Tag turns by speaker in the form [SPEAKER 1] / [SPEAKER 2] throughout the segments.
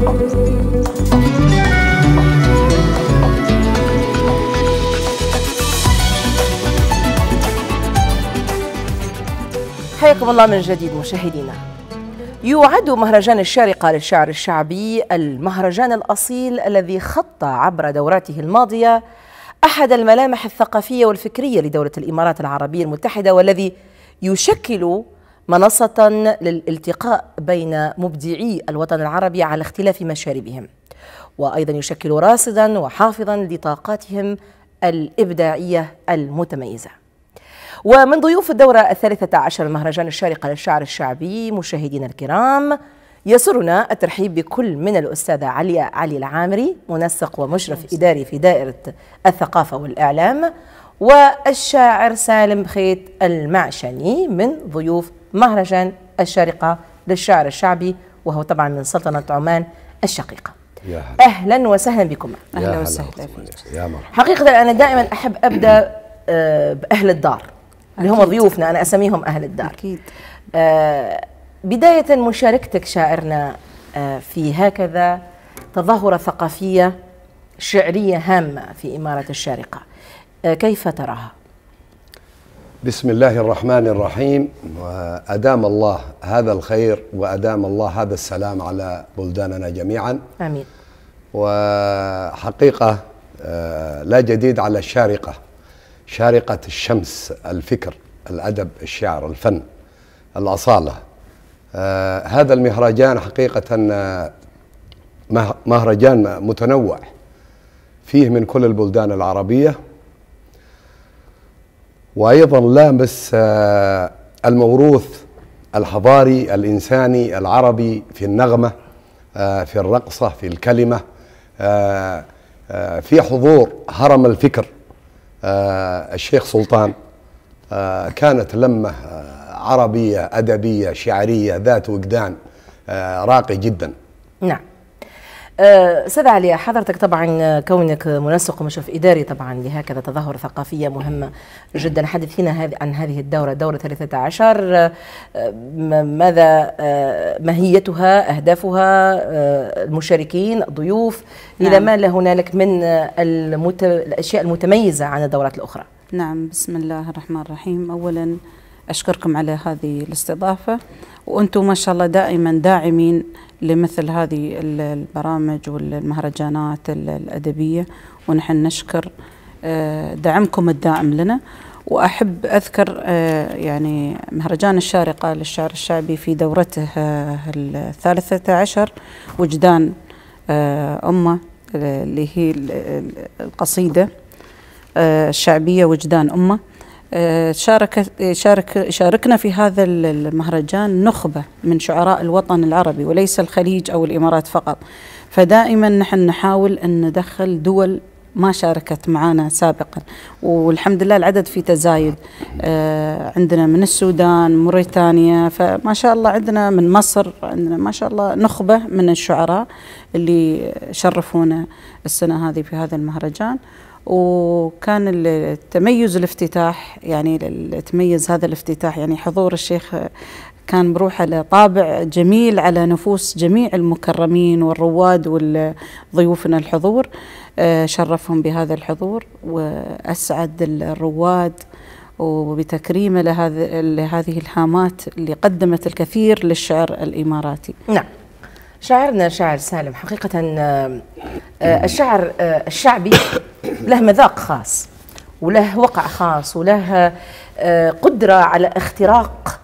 [SPEAKER 1] حياكم الله من جديد مشاهدينا. يعد مهرجان الشارقة للشعر الشعبي المهرجان الأصيل الذي خط عبر دوراته الماضية أحد الملامح الثقافية والفكرية لدولة الإمارات العربية المتحدة، والذي يشكل منصة للالتقاء بين مبدعي الوطن العربي على اختلاف مشاربهم، وأيضا يشكل راصدا وحافظا لطاقاتهم الإبداعية المتميزة. ومن ضيوف الدورة 13 مهرجان الشارقة للشعر الشعبي مشاهدينا الكرام، يسرنا الترحيب بكل من الأستاذة علي العامري، منسق ومشرف إداري في دائرة الثقافة والإعلام، والشاعر سالم خيت المعشني من ضيوف مهرجان الشارقة للشعر الشعبي، وهو طبعا من سلطنة عمان الشقيقة. أهلا وسهلا بكم.
[SPEAKER 2] أهلا وسهلا
[SPEAKER 1] يا مرحبا. حقيقة أنا دائما أحب أبدأ بأهل الدار اللي هم ضيوفنا، أنا أسميهم أهل الدار.
[SPEAKER 2] أكيد.
[SPEAKER 1] بداية مشاركتك شاعرنا في هكذا تظاهرة ثقافية شعرية هامة في إمارة الشارقة، كيف تراها؟
[SPEAKER 2] بسم الله الرحمن الرحيم، وأدام الله هذا الخير وأدام الله هذا السلام على بلداننا جميعا.
[SPEAKER 1] آمين.
[SPEAKER 2] وحقيقة لا جديد على الشارقة، شارقة الشمس، الفكر، الأدب، الشعر، الفن، الأصالة. هذا المهرجان حقيقة مهرجان متنوع فيه من كل البلدان العربية، وأيضا لامس الموروث الحضاري الإنساني العربي في النغمة، في الرقصة، في الكلمة، في حضور هرم الفكر الشيخ سلطان. كانت لمة عربية أدبية شعرية ذات وجدان راقي جدا.
[SPEAKER 1] نعم. أستاذ علي، حضرتك طبعا كونك منسق ومشرف إداري طبعا لهكذا تظاهرة ثقافية مهمة جدا، حدثينا عن هذه الدورة، دورة 13، ماذا ماهيتها، أهدافها، المشاركين، الضيوف،
[SPEAKER 3] نعم.
[SPEAKER 1] إلى ما لا هنالك من الأشياء المتميزة عن الدورات الأخرى؟
[SPEAKER 3] نعم، بسم الله الرحمن الرحيم. أولا أشكركم على هذه الاستضافة، وأنتم ما شاء الله دائما داعمين لمثل هذه البرامج والمهرجانات الأدبية، ونحن نشكر دعمكم الدائم لنا. وأحب أذكر يعني مهرجان الشارقة للشعر الشعبي في دورته 13 وجدان أمة، اللي هي القصيدة الشعبية وجدان أمة. شاركنا في هذا المهرجان نخبة من شعراء الوطن العربي وليس الخليج أو الإمارات فقط، فدائما نحن نحاول أن ندخل دول ما شاركت معنا سابقا، والحمد لله العدد في تزايد. عندنا من السودان، موريتانيا، فما شاء الله عندنا من مصر، عندنا ما شاء الله نخبة من الشعراء اللي شرفونا السنة هذه في هذا المهرجان. وكان التميز الافتتاح، يعني تميز هذا الافتتاح، يعني حضور الشيخ كان بروحه له طابع جميل على نفوس جميع المكرمين والرواد والضيوفنا الحضور. شرفهم بهذا الحضور وأسعد الرواد وبتكريمه لهذه الهامات اللي قدمت الكثير للشعر الإماراتي.
[SPEAKER 1] نعم. شاعرنا شاعر سالم، حقيقة الشعر الشعبي له مذاق خاص وله وقع خاص وله قدرة على اختراق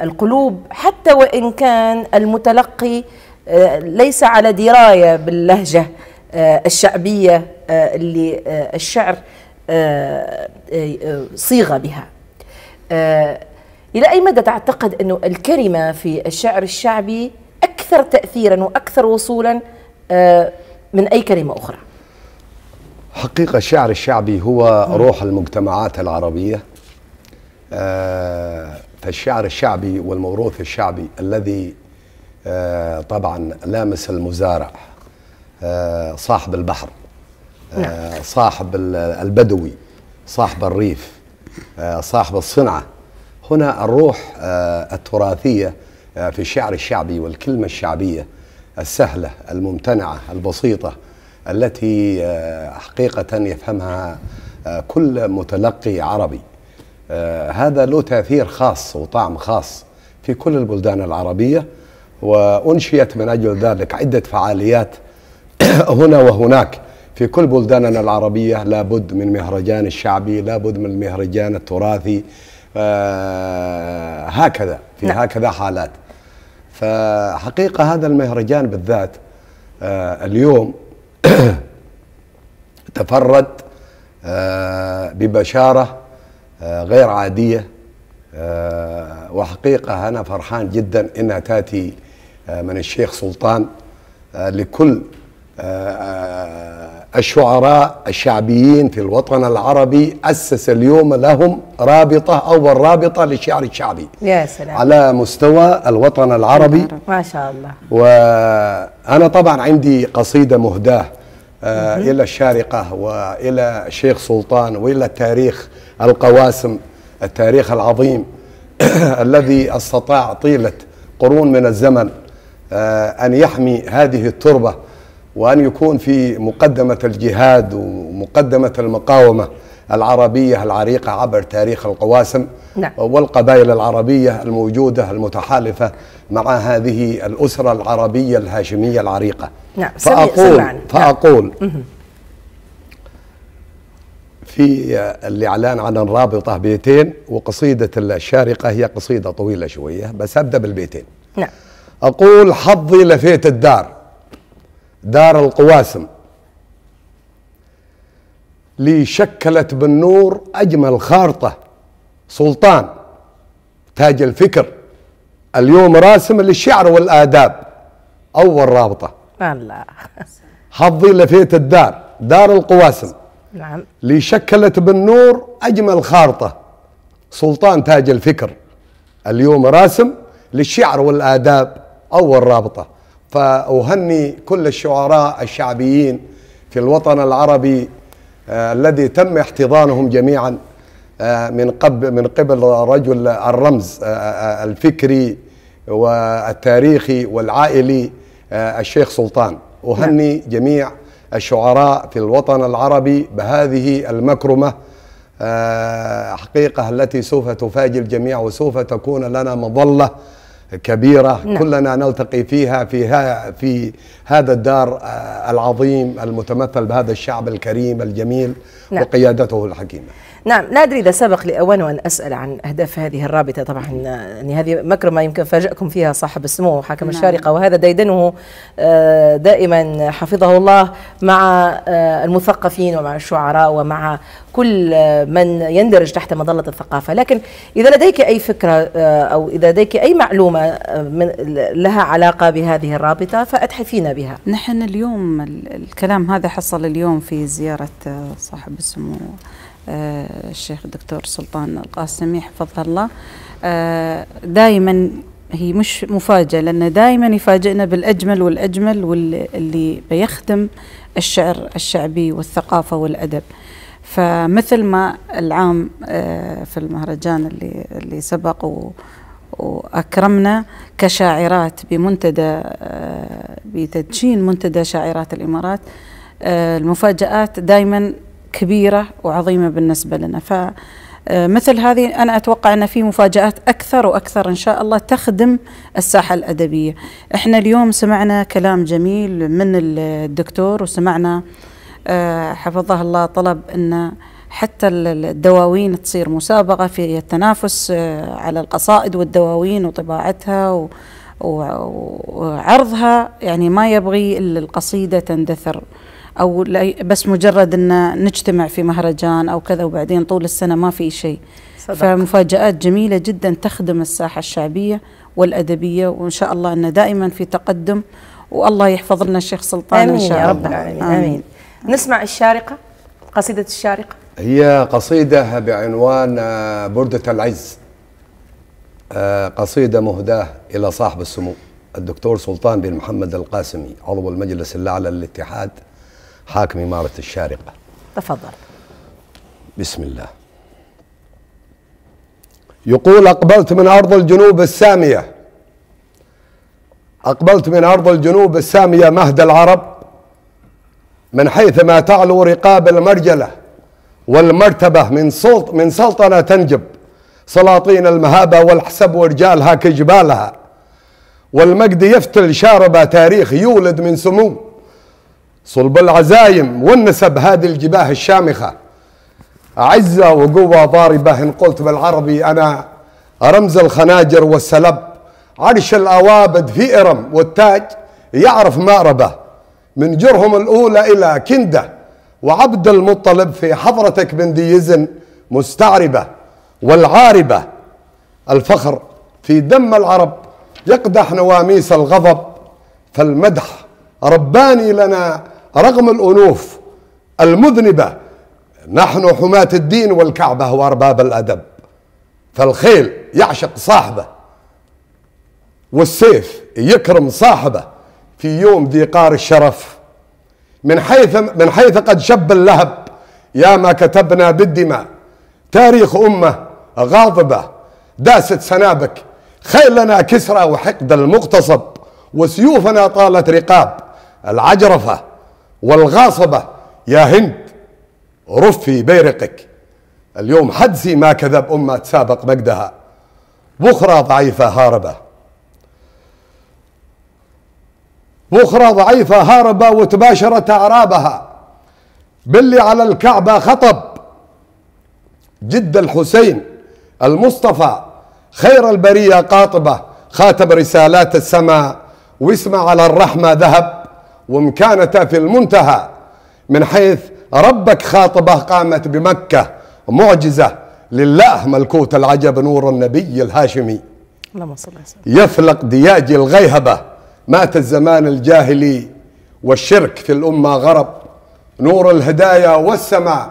[SPEAKER 1] القلوب، حتى وإن كان المتلقي ليس على دراية باللهجة الشعبية اللي الشعر صيغ بها. إلى أي مدى تعتقد أنه الكلمة في الشعر الشعبي أكثر تأثيرا وأكثر وصولا من أي كلمة أخرى؟
[SPEAKER 2] حقيقة الشعر الشعبي هو روح المجتمعات العربية. فالشعر الشعبي والموروث الشعبي الذي طبعا لامس المزارع، صاحب البحر، صاحب البدوي، صاحب الريف، صاحب الصنعة. هنا الروح التراثية في الشعر الشعبي والكلمة الشعبية السهلة الممتنعة البسيطة التي حقيقة يفهمها كل متلقي عربي. هذا له تأثير خاص وطعم خاص في كل البلدان العربية، وأنشئت من أجل ذلك عدة فعاليات هنا وهناك في كل بلداننا العربية. لابد من مهرجان الشعبي، لابد من المهرجان التراثي، هكذا في هكذا حالات. فحقيقة هذا المهرجان بالذات اليوم تفرد ببشارة غير عادية، وحقيقة أنا فرحان جدا إنها تأتي من الشيخ سلطان لكل الشعراء الشعبيين في الوطن العربي. أسس اليوم لهم رابطة، أول رابطة للشعر الشعبي
[SPEAKER 1] يا سلام
[SPEAKER 2] على مستوى الوطن العربي
[SPEAKER 1] ما شاء الله.
[SPEAKER 2] وأنا طبعا عندي قصيدة مهداة إلى الشارقة وإلى الشيخ سلطان وإلى التاريخ القواسم، التاريخ العظيم الذي استطاع طيلة قرون من الزمن أن يحمي هذه التربة، وأن يكون في مقدمة الجهاد ومقدمة المقاومة العربية العريقة عبر تاريخ القواسم والقبائل العربية الموجودة المتحالفة مع هذه الأسرة العربية الهاشمية العريقة. فأقول في الإعلان عن الرابطة بيتين، وقصيدة الشارقة هي قصيدة طويلة شوية بس أبدأ بالبيتين. أقول: حظي لفيت الدار، دار القواسم، لي شكلت بالنور أجمل خارطة، سلطان تاج الفكر، اليوم راسم للشعر والآداب، أول رابطة.
[SPEAKER 1] الله.
[SPEAKER 2] حظي لفيت الدار، دار القواسم،
[SPEAKER 1] نعم،
[SPEAKER 2] لي شكلت بالنور أجمل خارطة، سلطان تاج الفكر، اليوم راسم للشعر والآداب، أول رابطة. فأهني كل الشعراء الشعبيين في الوطن العربي الذي تم احتضانهم جميعا من قبل رجل الرمز الفكري والتاريخي والعائلي الشيخ سلطان. أهني جميع الشعراء في الوطن العربي بهذه المكرمة حقيقة التي سوف تفاجئ الجميع، وسوف تكون لنا مظلة كبيرة كلنا نلتقي فيها في هذا الدار العظيم المتمثل بهذا الشعب الكريم الجميل وقيادته الحكيمة.
[SPEAKER 1] نعم، لا أدري إذا سبق لأوانه أن أسأل عن أهداف هذه الرابطة. طبعا يعني هذه مكرمة يمكن فاجأكم فيها صاحب السمو حاكم الشارقة، وهذا ديدنه دائما حفظه الله مع المثقفين ومع الشعراء ومع كل من يندرج تحت مظلة الثقافة. لكن إذا لديك أي فكرة أو إذا لديك أي معلومة لها علاقة بهذه الرابطة فأتحفينا بها.
[SPEAKER 3] نحن اليوم الكلام هذا حصل اليوم في زيارة صاحب السمو الشيخ الدكتور سلطان القاسمي حفظه الله. دائما هي مش مفاجأة، لأنه دائما يفاجئنا بالأجمل والأجمل واللي بيخدم الشعر الشعبي والثقافة والأدب. فمثل ما العام في المهرجان اللي سبق وأكرمنا كشاعرات بمنتدى بتدشين منتدى شاعرات الإمارات، المفاجآت دائما كبيرة وعظيمة بالنسبة لنا. فمثل هذه أنا أتوقع أن في مفاجآت أكثر وأكثر إن شاء الله تخدم الساحة الأدبية. إحنا اليوم سمعنا كلام جميل من الدكتور، وسمعنا حفظه الله طلب أن حتى الدواوين تصير مسابقة في التنافس على القصائد والدواوين وطباعتها وعرضها، يعني ما يبغي إلا القصيدة تندثر أو بس مجرد أن نجتمع في مهرجان أو كذا وبعدين طول السنة ما في شيء. فمفاجآت جميلة جدا تخدم الساحة الشعبية والأدبية، وإن شاء الله أن دائما في تقدم، والله يحفظ لنا الشيخ سلطان إن شاء الله.
[SPEAKER 1] يا رب العالمين. آمين. نسمع الشارقة، قصيدة الشارقة.
[SPEAKER 2] هي قصيدة بعنوان بردة العز، قصيدة مهداة إلى صاحب السمو الدكتور سلطان بن محمد القاسمي عضو المجلس الأعلى للاتحاد حاكم إمارة الشارقة.
[SPEAKER 1] تفضل.
[SPEAKER 2] بسم الله. يقول: أقبلت من أرض الجنوب السامية أقبلت من أرض الجنوب السامية مهد العرب، من حيث ما تعلو رقاب المرجلة والمرتبة من سلطنة تنجب سلاطين المهابة والحسب ورجالها كجبالها، والمجد يفتل شاربة تاريخ يولد من سمو صلب العزايم والنسب هذه الجباه الشامخة، عزة وقوة ضاربة. إن قلت بالعربي أنا رمز الخناجر والسلب، عرش الأوابد في إرم والتاج يعرف مأربة، من جرهم الأولى إلى كندة وعبد المطلب في حضرتك بن ديزن مستعربة، والعاربة الفخر في دم العرب يقدح نواميس الغضب، فالمدح رباني لنا رغم الأنوف المذنبة، نحن حماة الدين والكعبة وأرباب الأدب، فالخيل يعشق صاحبه والسيف يكرم صاحبه في يوم ذي قار الشرف، من حيث قد شب اللهب يا ما كتبنا بالدماء، تاريخ أمة غاضبة داست سنابك، خيلنا كسرى وحقد المغتصب، وسيوفنا طالت رقاب العجرفة والغاصبة، يا هند رفي بيرقك، اليوم حدسي ما كذب أمة تسابق مجدها، بخرى ضعيفة هاربة، بخرى ضعيفة هاربة وتباشرت أعرابها، باللي على الكعبة خطب جد الحسين المصطفى خير البرية قاطبة، خاتم رسالات السماء واسمع على الرحمة ذهب، ومكانته في المنتهى من حيث ربك خاطبه، قامت بمكة معجزة لله ملكوت العجب، نور النبي الهاشمي
[SPEAKER 1] اللهم صل وسلم،
[SPEAKER 2] يفلق دياج الغيهبة، مات الزمان الجاهلي والشرك في الأمة غرب، نور الهدايا والسماء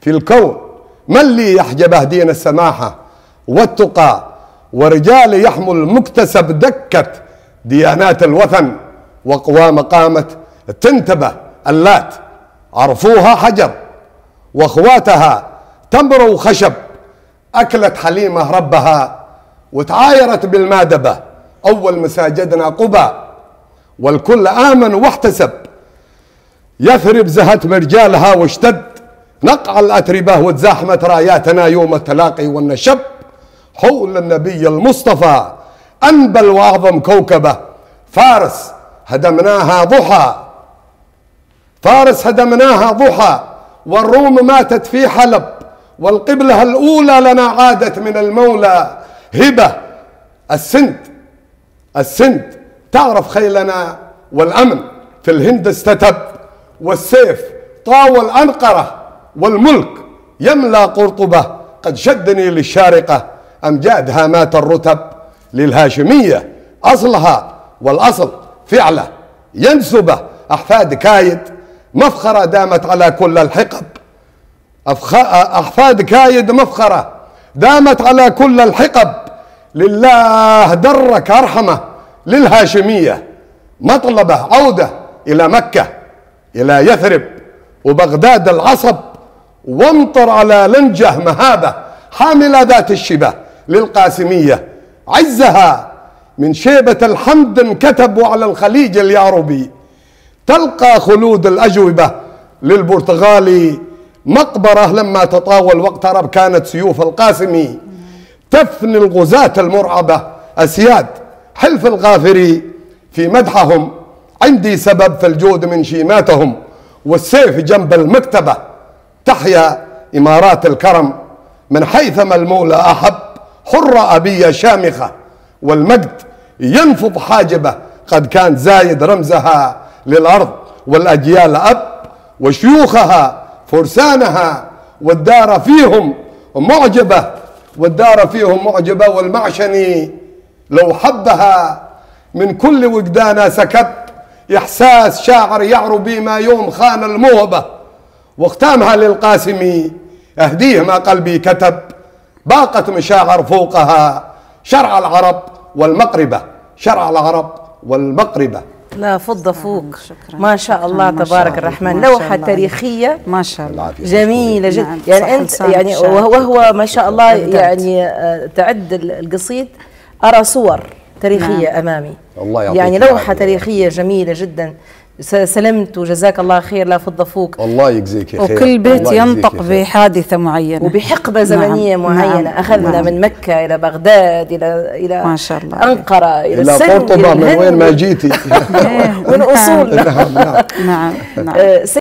[SPEAKER 2] في الكون من لي يحجبه دين السماحة والتقى، ورجال يحمل المكتسب دكت ديانات الوثن، وقوام قامت تنتبه اللات عرفوها حجر، واخواتها تمر وخشب، أكلت حليمة ربها وتعايرت بالمادبة، أول مساجدنا قبى والكل آمن واحتسب، يثرب زهت مرجالها واشتد نقع الأتربة، وتزاحمت راياتنا يوم التلاقي والنشب، حول النبي المصطفى أنبل وأعظم كوكبة، فارس هدمناها ضحى، فارس هدمناها ضحى، والروم ماتت في حلب، والقبلة الأولى لنا عادت من المولى هبة، السند تعرف خيلنا، والأمن في الهند استتب، والسيف طاول أنقرة، والملك يملى قرطبة، قد شدني للشارقة أمجاد هامات الرتب، للهاشمية أصلها والأصل فعله ينسبه، أحفاد كايد مفخرة دامت على كل الحقب، أحفاد كايد مفخرة دامت على كل الحقب، لله درك أرحمه للهاشمية، مطلبه عودة إلى مكة إلى يثرب وبغداد العصب، وامطر على لنجه مهابة حاملة ذات الشبه للقاسمية، عزها من شيبة الحمد انكتب على الخليج اليعربي، تلقى خلود الأجوبة للبرتغالي مقبرة، لما تطاول واقترب كانت سيوف القاسمي تفني الغزاة المرعبة، أسياد حلف الغافري في مدحهم، عندي سبب في الجود من شيماتهم، والسيف جنب المكتبة تحيا إمارات الكرم، من حيثما المولى أحب حرة أبية شامخة، والمجد ينفض حاجبه، قد كان زايد رمزها للأرض، والأجيال أب وشيوخها فرسانها، والدار فيهم معجبة، والمعشني لو حبها من كل وجدانا سكت، إحساس شاعر يعربي ما يوم خان الموهبة، واختامها للقاسمي أهديه ما قلبي كتب، باقت مشاعر فوقها شرع العرب والمقربة، شرع العرب والمقربة.
[SPEAKER 1] لا فضة فوق،
[SPEAKER 3] شكرا.
[SPEAKER 1] ما شاء الله تبارك الرحمن، لوحة تاريخية
[SPEAKER 3] ما شاء الله
[SPEAKER 1] جميلة جدا.
[SPEAKER 3] نعم.
[SPEAKER 1] يعني أنت يعني وهو ما شاء الله يعني تعد القصيد، أرى صور تاريخية أمامي.
[SPEAKER 2] الله يعطيك
[SPEAKER 1] يعني لوحة
[SPEAKER 2] العافية.
[SPEAKER 1] تاريخية جميلة جدا. سلمت وجزاك الله خير، لا فض فوق.
[SPEAKER 2] الله يجزيك خير.
[SPEAKER 3] وكل بيت
[SPEAKER 2] الله يجزيك
[SPEAKER 3] ينطق
[SPEAKER 2] خير.
[SPEAKER 3] بحادثة معينة
[SPEAKER 1] وبحقبة زمنية معينة. أخذنا من مكة إلى بغداد إلى
[SPEAKER 3] ما شاء الله
[SPEAKER 1] أنقرة إلى
[SPEAKER 2] إلى
[SPEAKER 1] السند
[SPEAKER 2] قرطبة، من وين ما جيتي
[SPEAKER 1] من أصولنا.
[SPEAKER 2] نعم.
[SPEAKER 3] نعم.